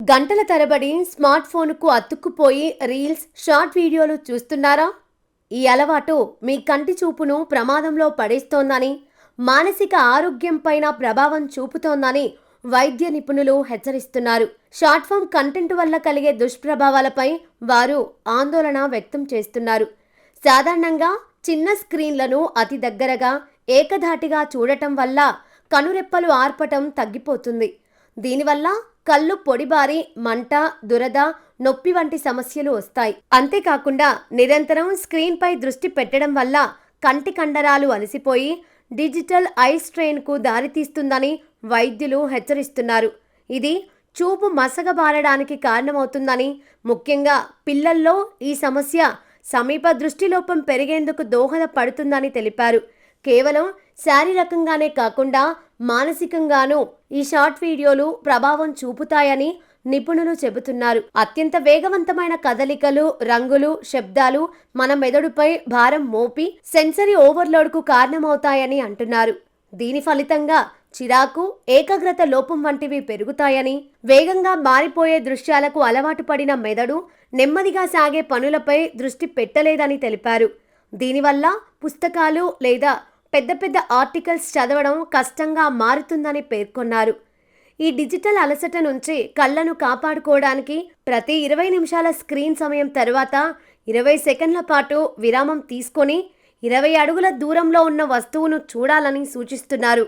గంటల తరబడి స్మార్ట్ ఫోన్కు అతుక్కుపోయి రీల్స్, షార్ట్ వీడియోలు చూస్తున్నారా? ఈ అలవాటు మీ కంటి చూపును ప్రమాదంలో పడేస్తోందని, మానసిక ఆరోగ్యంపైన ప్రభావం చూపుతోందని వైద్య నిపుణులు హెచ్చరిస్తున్నారు. షార్ట్ ఫామ్ కంటెంట్ వల్ల కలిగే దుష్ప్రభావాలపై వారు ఆందోళన వ్యక్తం చేస్తున్నారు. సాధారణంగా చిన్న స్క్రీన్లను అతి దగ్గరగా, ఏకధాటిగా చూడటం వల్ల కనురెప్పలు ఆర్పటం తగ్గిపోతుంది. దీనివల్ల కళ్ళు పొడిబారి మంట, దురద, నొప్పి వంటి సమస్యలు వస్తాయి. అంతేకాకుండా నిరంతరం స్క్రీన్పై దృష్టి పెట్టడం వల్ల కంటి కండరాలు అలసిపోయి డిజిటల్ ఐ స్ట్రెయిన్కు దారితీస్తుందని వైద్యులు హెచ్చరిస్తున్నారు. ఇది చూపు మసకబారడానికి కారణమవుతుందని, ముఖ్యంగా పిల్లల్లో ఈ సమస్య సమీప దృష్టిలోపం పెరిగేందుకు దోహదపడుతుందని తెలిపారు. కేవలం శారీరకంగానే కాకుండా మానసికంగానూ ఈ షార్ట్ వీడియోలు ప్రభావం చూపుతాయని నిపుణులు చెబుతున్నారు. అత్యంత వేగవంతమైన కదలికలు, రంగులు, శబ్దాలు మన మెదడుపై భారం మోపి సెన్సరీ ఓవర్లోడ్కు కారణమవుతాయని అంటున్నారు. దీని ఫలితంగా చిరాకు, ఏకాగ్రత లోపం వంటివి పెరుగుతాయని, వేగంగా మారిపోయే దృశ్యాలకు అలవాటు పడిన మెదడు నెమ్మదిగా సాగే పనులపై దృష్టి పెట్టలేదని తెలిపారు. దీనివల్ల పుస్తకాలు లేదా పెద్ద పెద్ద ఆర్టికల్స్ చదవడం కష్టంగా మారుతుందని పేర్కొన్నారు. ఈ డిజిటల్ అలసట నుంచి కళ్ళను కాపాడుకోవడానికి ప్రతి 20 నిమిషాల స్క్రీన్ సమయం తర్వాత 20 సెకండ్ల పాటు విరామం తీసుకొని 20 అడుగుల దూరంలో ఉన్న వస్తువును చూడాలని సూచిస్తున్నారు.